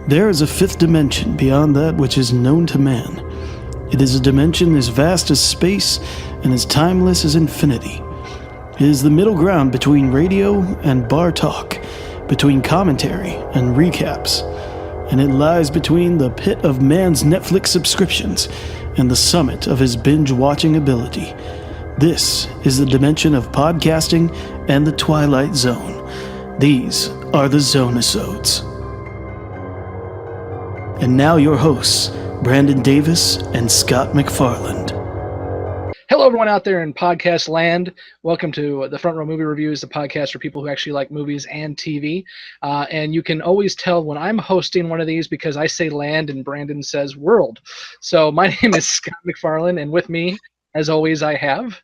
There is a fifth dimension beyond that which is known to man. It is a dimension as vast as space and as timeless as infinity. It is the middle ground between radio and bar talk, between commentary and recaps, and it lies between the pit of man's Netflix subscriptions and the summit of his binge-watching ability. This is the dimension of podcasting and the Twilight Zone. These are the Zone-i-Sodes. And now your hosts, Brandon Davis and Scott McFarland. Hello, everyone out there in podcast land. Welcome to the Front Row Movie Reviews, the podcast for people who actually like movies and TV. And you can always tell when I'm hosting one of these because I say land and Brandon says world. So my name is Scott McFarland, and with me, as always, I have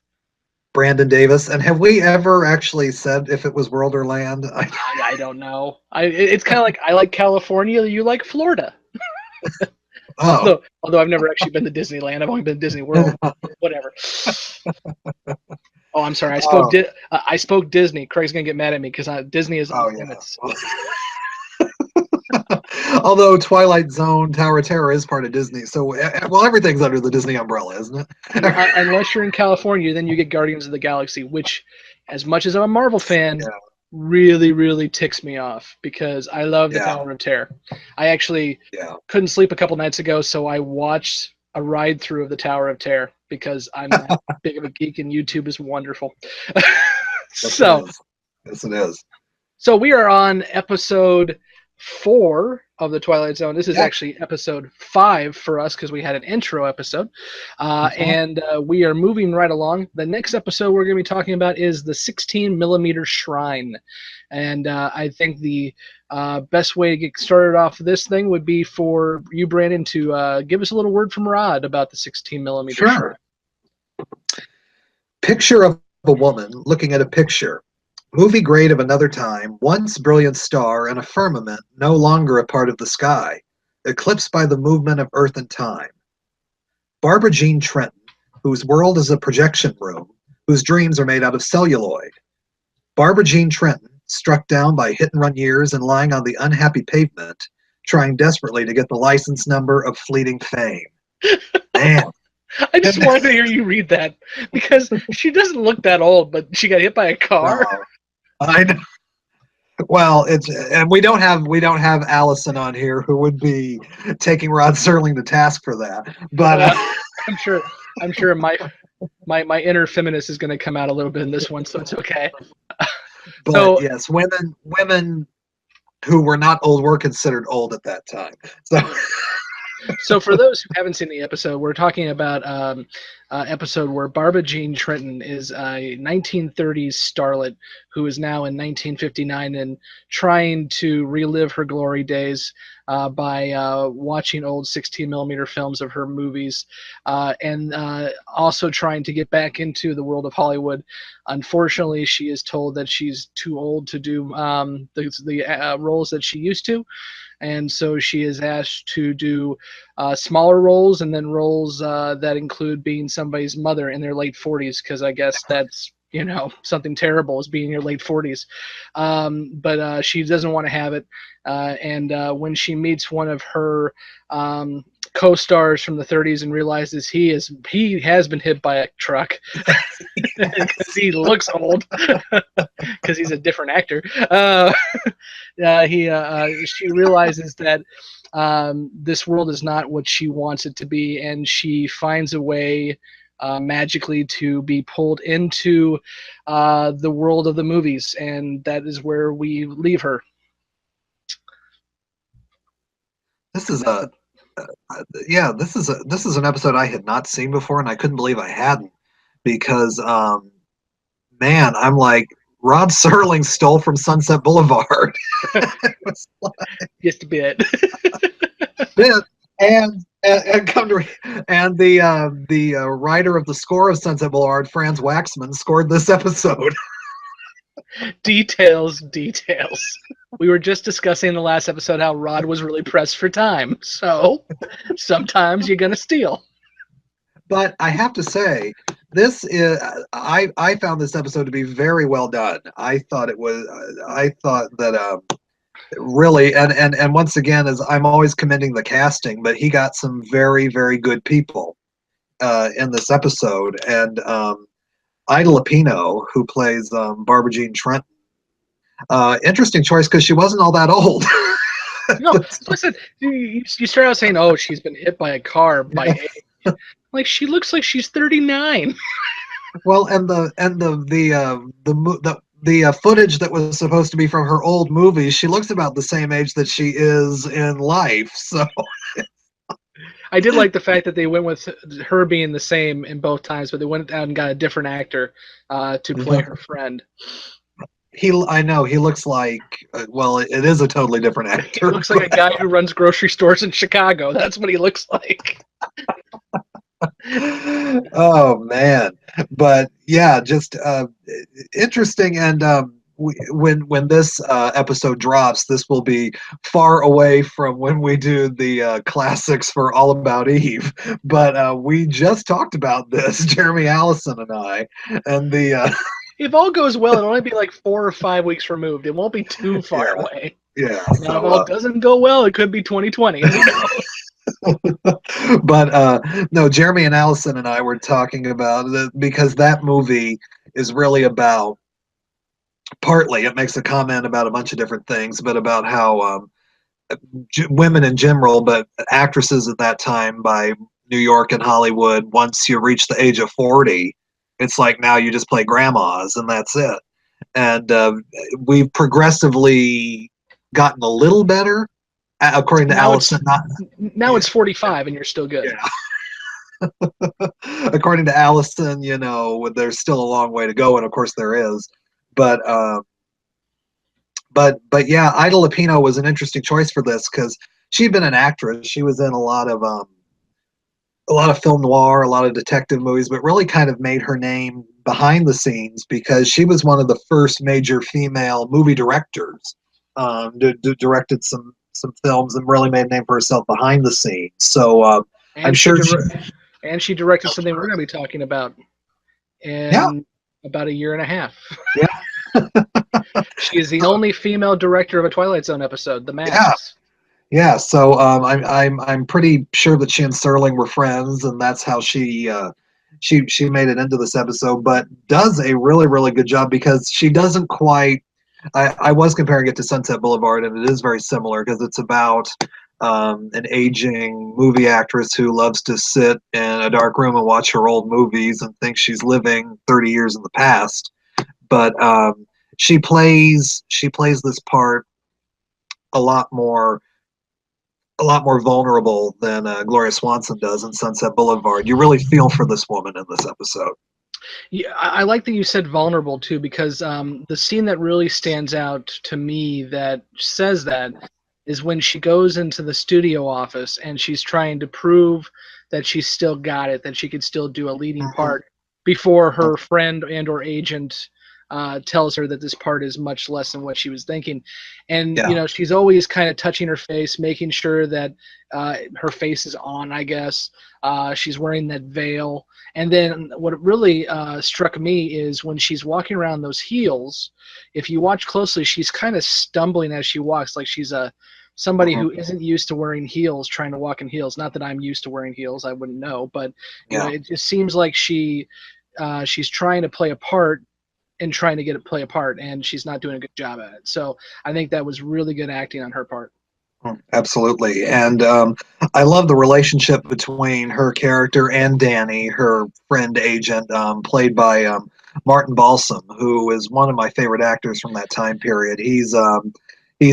Brandon Davis. And have we ever actually said if it was world or land? I don't know. It's kind of like I like California, you like Florida. Oh. Although I've never actually been to Disneyland. I've only been to Disney World. Whatever. Oh, I'm sorry. I spoke Disney. Craig's gonna get mad at me because Disney is off limits. Although Twilight Zone, Tower of Terror is part of Disney, so well, everything's under the Disney umbrella, isn't it? Unless you're in California, then you get Guardians of the Galaxy, which, as much as I'm a Marvel fan, really, really ticks me off because I love the Tower of Terror. I actually couldn't sleep a couple nights ago, so I watched a ride through of the Tower of Terror because I'm that big of a geek and YouTube is wonderful. Yes, it is. So we are on episode 4 of the Twilight Zone. This is actually episode 5 for us because we had an intro episode. And we are moving right along. The next episode we're going to be talking about is the 16mm Shrine. And I think the best way to get started off this thing would be for you, Brandon, to give us a little word from Rod about the 16mm Shrine. Picture of a woman looking at a picture. Movie grade of another time, once brilliant star in a firmament no longer a part of the sky, eclipsed by the movement of earth and time. Barbara Jean Trenton, whose world is a projection room, whose dreams are made out of celluloid. Barbara Jean Trenton, struck down by hit-and-run years and lying on the unhappy pavement, trying desperately to get the license number of fleeting fame. Man. I just wanted to hear you read that because she doesn't look that old, but she got hit by a car. Wow. I know. Well, we don't have Allison on here who would be taking Rod Serling to task for that. But I'm sure my inner feminist is going to come out a little bit in this one, so it's okay. But yes, women who were not old were considered old at that time. So for those who haven't seen the episode, we're talking about episode where Barbara Jean Trenton is a 1930s starlet who is now in 1959 and trying to relive her glory days by watching old 16mm films of her movies and also trying to get back into the world of Hollywood. Unfortunately, she is told that she's too old to do the roles that she used to. And so she is asked to do smaller roles and then roles that include being somebody's mother in their late 40s, because I guess that's, something terrible is being in your late 40s. But she doesn't want to have it. And when she meets one of her co-stars from the 30s and realizes he has been hit by a truck because he looks old because he's a different actor. She realizes that this world is not what she wants it to be, and she finds a way magically to be pulled into the world of the movies, and that is where we leave her. This is an episode I had not seen before, and I couldn't believe I hadn't, because man, I'm like, Rod Serling stole from Sunset Boulevard. Just a bit. And the writer of the score of Sunset Boulevard, Franz Waxman, scored this episode. Details. We were just discussing in the last episode how Rod was really pressed for time. So sometimes you're going to steal. But I have to say, I found this episode to be very well done. I thought that Really, and once again, as I'm always commending the casting, but he got some very, very good people in this episode. And Ida Lupino, who plays Barbara Jean Trenton, interesting choice because she wasn't all that old. No, listen, you start out saying, "Oh, she's been hit by a car by age." Like she looks like she's 39. Well, and the footage that was supposed to be from her old movies, she looks about the same age that she is in life. So I did like the fact that they went with her being the same in both times, but they went out and got a different actor to play her friend. I know he looks like well, it is a totally different actor. He looks like a guy who runs grocery stores in Chicago. That's what he looks like. Oh man, but yeah, just interesting. And when this episode drops, this will be far away from when we do the classics for All About Eve. But we just talked about this, Jeremy Allison and I, and the If all goes well, it'll only be like 4 or 5 weeks removed. It won't be too far away. yeah. Now, if all doesn't go well, it could be 2020. But no, Jeremy and Allison and I were talking about it because that movie is really about, partly it makes a comment about a bunch of different things, but about how women in general, but actresses at that time by New York and Hollywood, once you reach the age of 40, it's like now you just play grandmas and that's it. And we've progressively gotten a little better, according to Allison. Now it's 45 and you're still good. Yeah. According to Allison, you know, there's still a long way to go, and of course there is. But yeah, Ida Lupino was an interesting choice for this because she'd been an actress. She was in a lot of film noir, a lot of detective movies, but really kind of made her name behind the scenes because she was one of the first major female movie directors. Directed some films and really made a name for herself behind the scenes. So I'm sure. And she directed something we're going to be talking about in about a year and a half. Yeah. She is the only female director of a Twilight Zone episode, The Mask. Yeah. Yeah, so I'm pretty sure that she and Serling were friends, and that's how she made it into this episode. But does a really, really good job because she doesn't quite. I was comparing it to Sunset Boulevard, and it is very similar because it's about an aging movie actress who loves to sit in a dark room and watch her old movies and thinks she's living 30 years in the past. But she plays this part a lot more vulnerable than Gloria Swanson does in Sunset Boulevard. You really feel for this woman in this episode. Yeah, I like that you said vulnerable too, because the scene that really stands out to me that says that is when she goes into the studio office and she's trying to prove that she's still got it, that she could still do a leading part before her friend and or agent tells her that this part is much less than what she was thinking. And you know, she's always kind of touching her face, making sure that her face is on, I guess. She's wearing that veil. And then what really struck me is when she's walking around those heels, if you watch closely, she's kind of stumbling as she walks, like she's somebody who isn't used to wearing heels trying to walk in heels. Not that I'm used to wearing heels, I wouldn't know, but you know, it just seems like she's trying to play a part and trying to get it play a part, and she's not doing a good job at it. So I think that was really good acting on her part. Absolutely. And I love the relationship between her character and Danny, her friend agent, played by Martin Balsam, who is one of my favorite actors from that time period. He's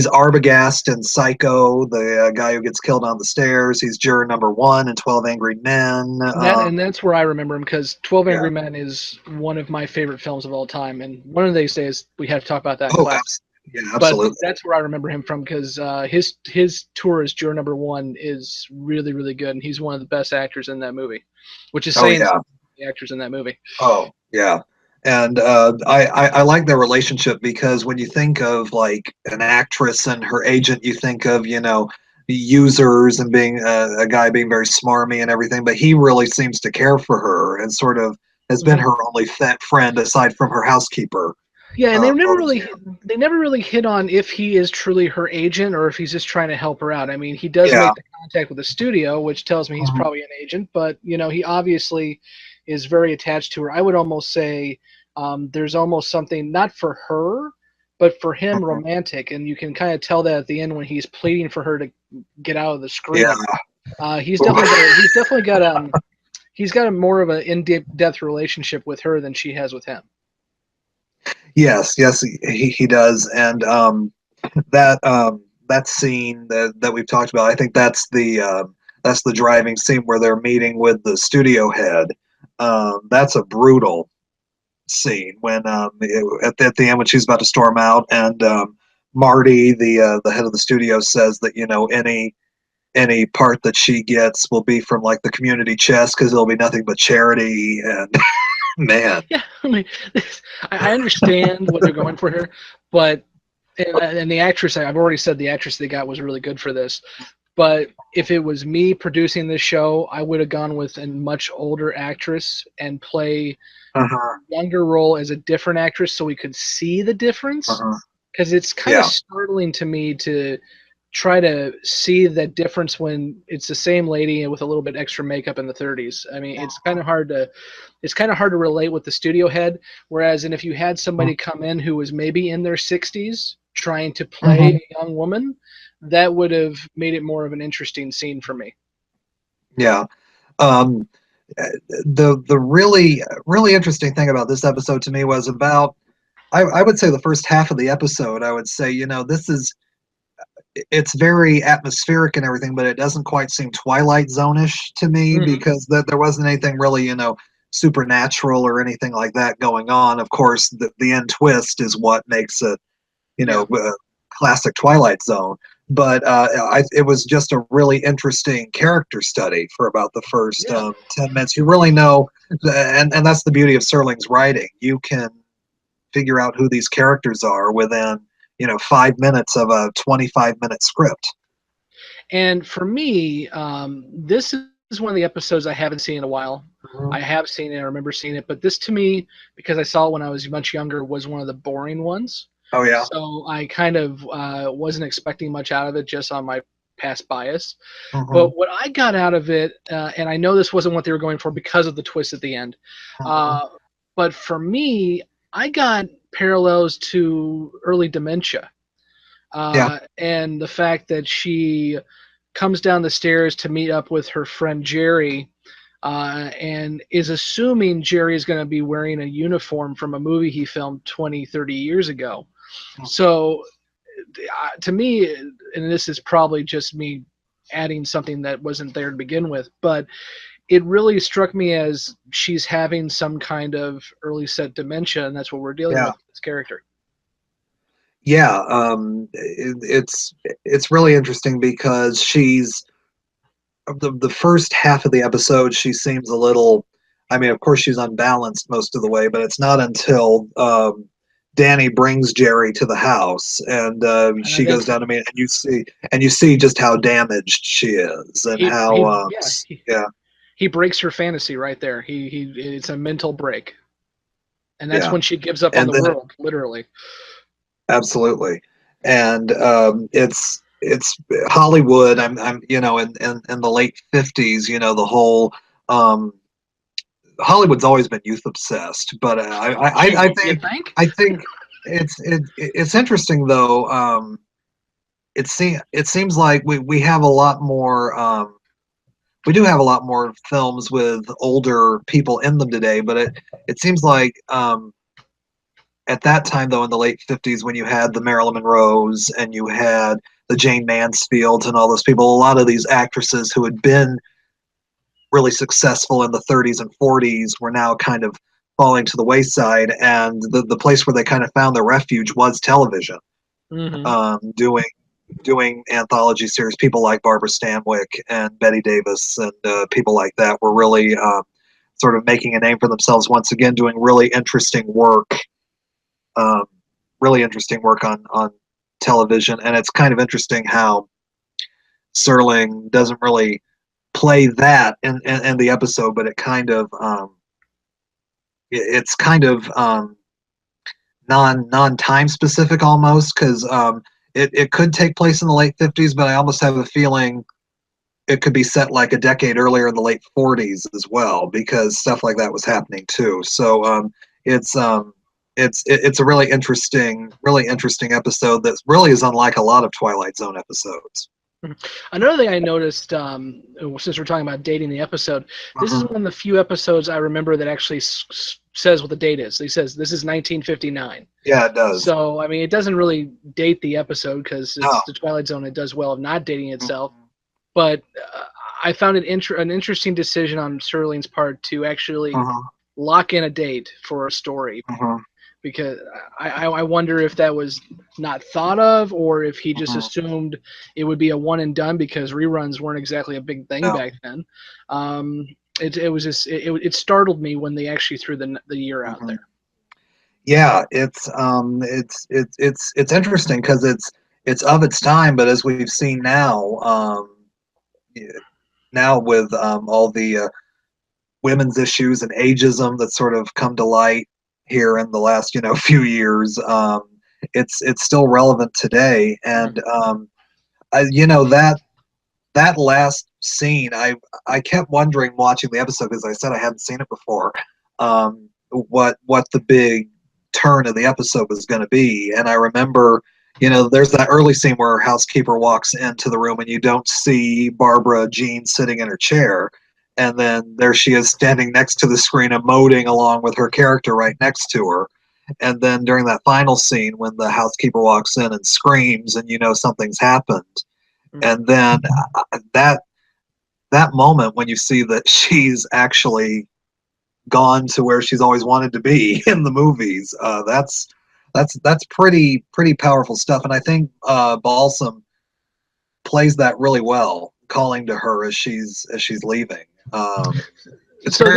Arbogast in Psycho, the guy who gets killed on the stairs. He's juror number 1 in 12 Angry Men. And that's where I remember him, because 12 Angry Men is one of my favorite films of all time. And one of these days we have to talk about that in class. Yeah, absolutely. But that's where I remember him from, because his tour as juror number 1 is really, really good. And he's one of the best actors in that movie, which is saying the actors in that movie. Oh, yeah. And I like their relationship because when you think of like an actress and her agent, you think of, you know, users and being a guy being very smarmy and everything, but he really seems to care for her and sort of has been her only friend aside from her housekeeper. Yeah, and all these years. they never really hit on if he is truly her agent or if he's just trying to help her out. I mean, he does Yeah. make the contact with the studio, which tells me he's Mhm. probably an agent, but he obviously is very attached to her. I would almost say there's almost something not for her, but for him Mhm. romantic, and you can kind of tell that at the end when he's pleading for her to get out of the Yeah. screen. He's got a more of an in-depth relationship with her than she has with him. Yes, he does, and that scene that we've talked about, I think that's the driving scene where they're meeting with the studio head. That's a brutal scene when at the end when she's about to storm out, and Marty, the head of the studio, says that any part that she gets will be from like the community chest because it'll be nothing but charity. And man, Yeah, I mean, I understand what they're going for here, but and the actress, I've already said the actress they got was really good for this. But if it was me producing this show, I would have gone with a much older actress and play uh-huh, younger role as a different actress so we could see the difference. uh-huh, Because it's kind of yeah, startling to me to try to see that difference when it's the same lady with a little bit extra makeup in the 30s. I mean, it's kind of hard to relate with the studio head. Whereas, and if you had somebody come in who was maybe in their 60s trying to play mhm, a young woman, that would have made it more of an interesting scene for me. yeah. Um, the really interesting thing about this episode to me was about I would say the first half of the episode. I would say it's very atmospheric and everything, but it doesn't quite seem Twilight Zone-ish to me Hmm. because that there wasn't anything really supernatural or anything like that going on. Of course, the end twist is what makes it Yeah. classic Twilight Zone. But it was just a really interesting character study for about the first Yeah. 10 minutes. You really know, and that's the beauty of Serling's writing. You can figure out who these characters are within 5 minutes of a 25-minute script. And for me, this is one of the episodes I haven't seen in a while. Mhm. I have seen it, I remember seeing it, but this to me, because I saw it when I was much younger, was one of the boring ones. Oh yeah. So I kind of wasn't expecting much out of it just on my past bias. Hmm. But what I got out of it, and I know this wasn't what they were going for because of the twist at the end, Hmm. uh, but for me, I got parallels to early dementia. Yeah. And the fact that she comes down the stairs to meet up with her friend Jerry and is assuming Jerry is going to be wearing a uniform from a movie he filmed 20, 30 years ago. So to me, and this is probably just me adding something that wasn't there to begin with, but it really struck me as she's having some kind of early set dementia, and that's what we're dealing Yeah. with this character. Yeah. It's really interesting because she's the first half of the episode. She seems a little. I mean, of course, she's unbalanced most of the way, but it's not until Danny brings Jerry to the house, and And she then goes down to me, and you see just how damaged she is, and he, how he yeah, yeah, he breaks her fantasy right there. He it's a mental break, and that's yeah, when she gives up on and the then world, literally. absolutely, and it's Hollywood. I'm in the late 50s. The whole um, Hollywood's always been youth obsessed, but I You think think? I think it's interesting though. It seems like we have a lot more. We do have a lot more films with older people in them today, but it seems like at that time though in the late 50s when you had the Marilyn Monroes and you had the Jane Mansfields and all those people, a lot of these actresses who had been really successful in the 30s and 40s were now kind of falling to the wayside, and the place where they kind of found their refuge was television, Hmm. doing anthology series. People like Barbara Stanwyck and Betty Davis and people like that were really sort of making a name for themselves once again, doing um, really interesting work on television. And it's kind of interesting how Serling doesn't really play that in the episode, but it's kind of non-time specific almost, because it could take place in the late 50s, but I almost have a feeling it could be set like a decade earlier in the late 40s as well, because stuff like that was happening too. So it's a really interesting episode that really is unlike a lot of Twilight Zone episodes. Another thing I noticed, since we're talking about dating the episode, this is one of the few episodes I remember that actually says what the date is. He says this is 1959. Yeah, it does. So, I mean, it doesn't really date the episode because it's No. the Twilight Zone. It does well of not dating itself. But I found it an interesting decision on Serling's part to actually lock in a date for a story. Because I wonder if that was not thought of, or if he just assumed it would be a one and done because reruns weren't exactly a big thing back then. It startled me when they actually threw the year out there. Yeah, it's interesting because it's of its time, but as we've seen now, now with all the women's issues and ageism that sort of come to light here in the last few years, it's still relevant today. And that last scene, I kept wondering watching the episode, because I said I hadn't seen it before, what the big turn of the episode was going to be. And I remember, there's that early scene where her housekeeper walks into the room and you don't see Barbara Jean sitting in her chair. And then there she is standing next to the screen, emoting along with her character right next to her. And then during that final scene, when the housekeeper walks in and screams and something's happened. And then that moment when you see that she's actually gone to where she's always wanted to be in the movies, that's pretty powerful stuff. And I think Balsam plays that really well, calling to her as she's leaving. So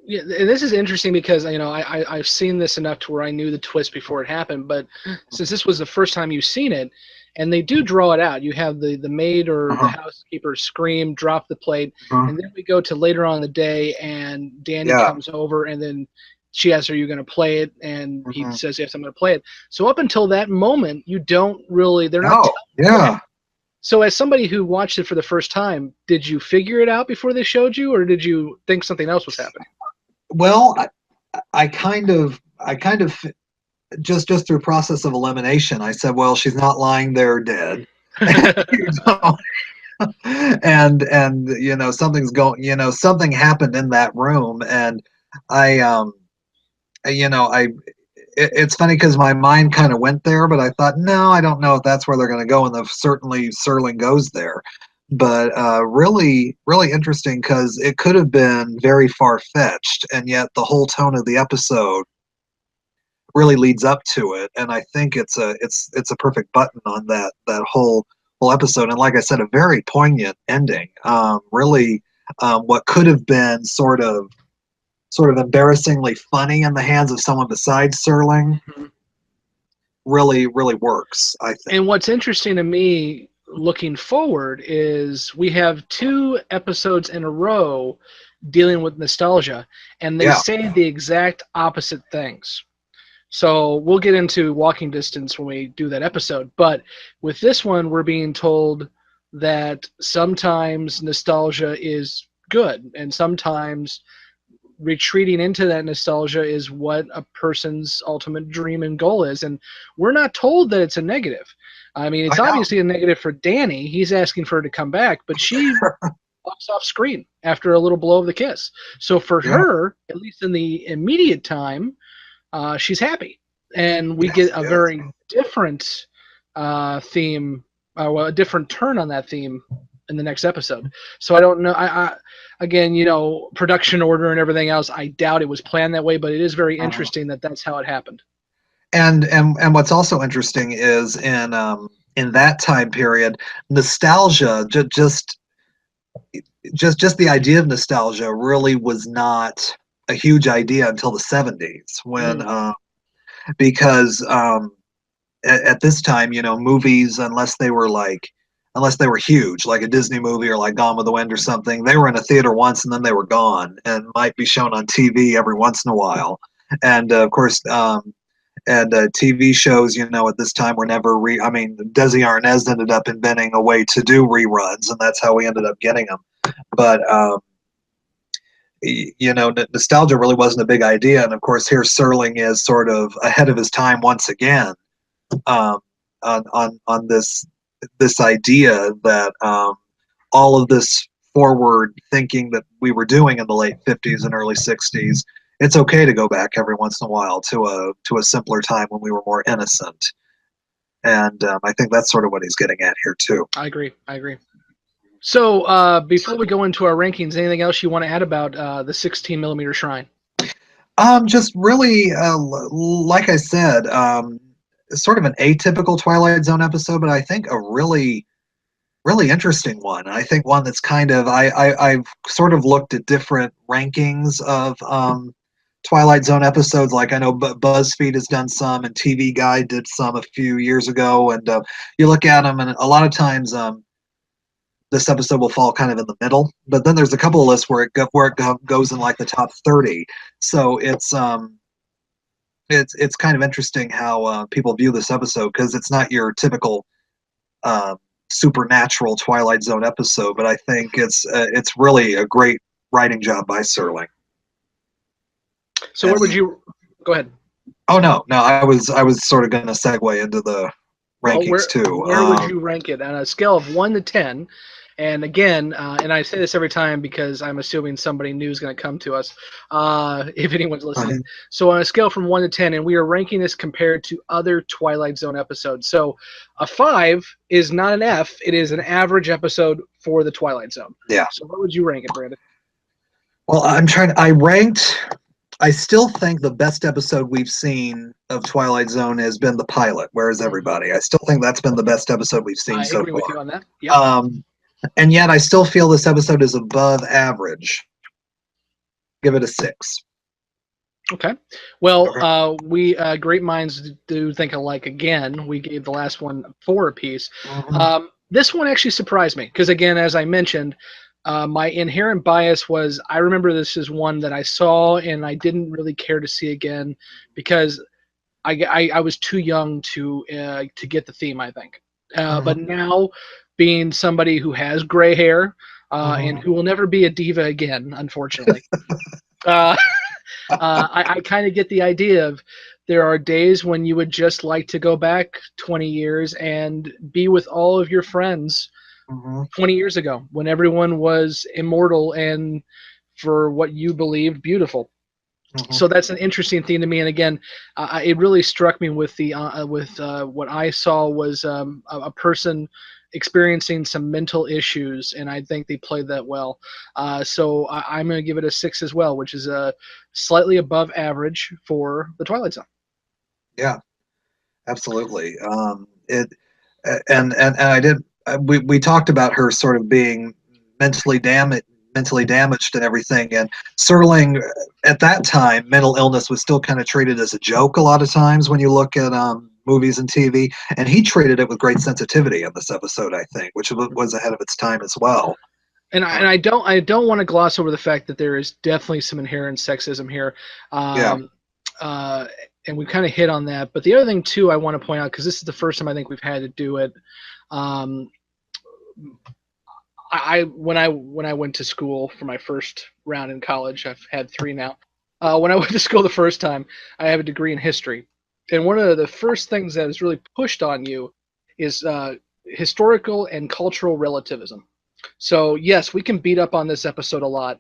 this is interesting because I've seen this enough to where I knew the twist before it happened, but since this was the first time you've seen it, and they do draw it out, you have the maid or the housekeeper scream, drop the plate, and then we go to later on in the day, and Danny comes over, and then she asks, "Are you going to play it?" And he says, "Yes, I'm going to play it." So up until that moment, you don't really, they're not. Yeah. So as somebody who watched it for the first time, did you figure it out before they showed you, or did you think something else was happening? Well, I kind of just through process of elimination, I said, well, she's not lying there dead. and something's going, something happened in that room. And it's funny because my mind kind of went there, but I thought, no, I don't know if that's where they're going to go. And certainly Serling goes there. But really, really interesting, because it could have been very far-fetched, and yet the whole tone of the episode really leads up to it. And I think it's a perfect button on that whole episode. And like I said, a very poignant ending. Really, what could have been sort of embarrassingly funny in the hands of someone besides Serling really, really works, I think. And what's interesting to me looking forward is we have 2 episodes in a row dealing with nostalgia, and they say the exact opposite things. So we'll get into Walking Distance when we do that episode, but with this one, we're being told that sometimes nostalgia is good, and sometimes retreating into that nostalgia is what a person's ultimate dream and goal is. And we're not told that it's a negative. I mean, it's obviously a negative for Danny. He's asking for her to come back, but she walks off screen after a little blow of the kiss. So for her, at least in the immediate time, she's happy. And we get a very different theme, a different turn on that theme in the next episode. So I don't know. Again, production order and everything else, I doubt it was planned that way, but it is very interesting that that's how it happened. And what's also interesting is in that time period, nostalgia, just the idea of nostalgia really was not a huge idea until the 70s, when because at this time, movies, unless they were huge, like a Disney movie or like Gone with the Wind or something, they were in a theater once and then they were gone, and might be shown on TV every once in a while. And of course, TV shows, at this time were never Desi Arnaz ended up inventing a way to do reruns, and that's how we ended up getting them. But nostalgia really wasn't a big idea, and of course here Serling is sort of ahead of his time once again, on this idea that all of this forward thinking that we were doing in the late 50s and early 60s, it's okay to go back every once in a while to a simpler time when we were more innocent. And I think that's sort of what he's getting at here too. I agree. So before we go into our rankings, anything else you want to add about the 16 millimeter Shrine? Just really, like I said, sort of an atypical Twilight Zone episode, but I think a really interesting one. I think one that's kind of I've sort of looked at different rankings of Twilight Zone episodes. Like I know BuzzFeed has done some, and TV Guide did some a few years ago. And you look at them, and a lot of times this episode will fall kind of in the middle. But then there's a couple of lists where it goes in like the top 30. So it's kind of interesting how people view this episode, because it's not your typical supernatural Twilight Zone episode, but I think it's really a great writing job by Serling. So where would you go ahead? Oh no, I was sort of going to segue into the rankings too. Where would you rank it on a scale of 1 to 10? And again, and I say this every time because I'm assuming somebody new is going to come to us, if anyone's listening. So on a scale from 1 to 10, and we are ranking this compared to other Twilight Zone episodes. So a 5 is not an F; it is an average episode for the Twilight Zone. Yeah. So what would you rank it, Brandon? Well, I still think the best episode we've seen of Twilight Zone has been the pilot, Where's Everybody? I still think that's been the best episode we've seen so far. I agree with you on that. Yeah. And yet I still feel this episode is above average. Give it a 6. Okay. Well, we great minds do think alike again. We gave the last one 4 apiece. Mm-hmm. This one actually surprised me because, again, as I mentioned, my inherent bias was I remember this is one that I saw and I didn't really care to see again because I was too young to get the theme, I think. But now, being somebody who has gray hair and who will never be a diva again, unfortunately, I kind of get the idea of there are days when you would just like to go back 20 years and be with all of your friends 20 years ago when everyone was immortal and for what you believed beautiful. So that's an interesting theme to me. And again, it really struck me with what I saw was a person experiencing some mental issues, and I think they played that well. So I'm going to give it a 6 as well, which is slightly above average for the Twilight Zone. Yeah, absolutely. We talked about her sort of being mentally damaged and everything, and Serling at that time, mental illness was still kind of treated as a joke a lot of times when you look at movies and TV, and he treated it with great sensitivity in this episode, I think, which was ahead of its time as well. And I don't want to gloss over the fact that there is definitely some inherent sexism here. And we kind of hit on that. But the other thing too I want to point out, because this is the first time I think we've had to do it. When I went to school for my first round in college, I've had 3 now. When I went to school the first time, I have a degree in history. And one of the first things that is really pushed on you is historical and cultural relativism. So yes, we can beat up on this episode a lot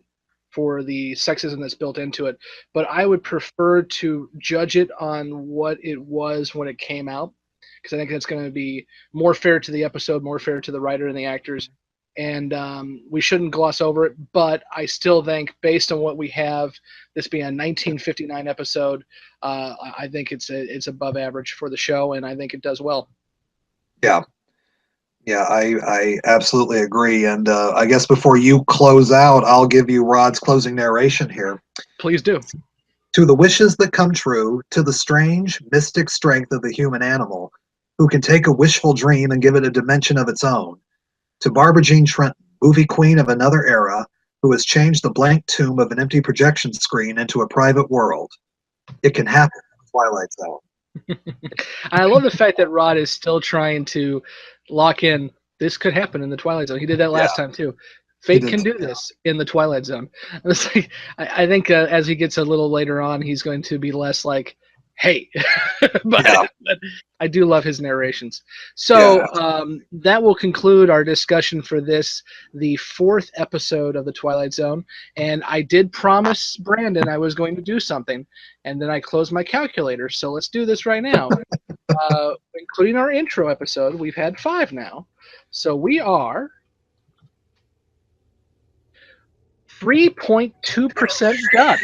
for the sexism that's built into it, but I would prefer to judge it on what it was when it came out, because I think that's going to be more fair to the episode, more fair to the writer and the actors. And we shouldn't gloss over it, but I still think, based on what we have, this being a 1959 episode, I think it's above average for the show, and I think it does well. Yeah, I absolutely agree. And I guess before you close out, I'll give you Rod's closing narration here. Please do. To the wishes that come true, to the strange, mystic strength of the human animal, who can take a wishful dream and give it a dimension of its own. To Barbara Jean Trenton, movie queen of another era, who has changed the blank tomb of an empty projection screen into a private world. It can happen in the Twilight Zone. I love the fact that Rod is still trying to lock in. This could happen in the Twilight Zone. He did that last time too. Fate can do this in the Twilight Zone. It's like, I think as he gets a little later on, he's going to be less like, "Hey," but I do love his narrations. So that will conclude our discussion for this, the 4th episode of the Twilight Zone. And I did promise Brandon I was going to do something, and then I closed my calculator. So let's do this right now. Including our intro episode, we've had 5 now. So we are 3.2% done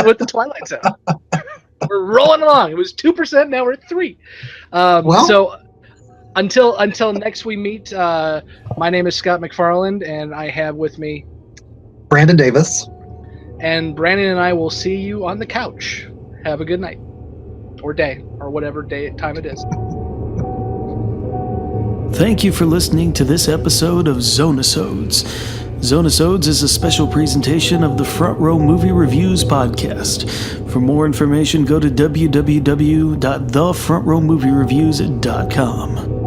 with the Twilight Zone. We're rolling along. It was 2%. Now we're at 3. So until next we meet, my name is Scott McFarland, and I have with me Brandon Davis. And Brandon and I will see you on the couch. Have a good night, or day, or whatever time it is. Thank you for listening to this episode of Zone-i-Sodes. Zone-i-Sodes is a special presentation of the Front Row Movie Reviews podcast. For more information, go to www.thefrontrowmoviereviews.com.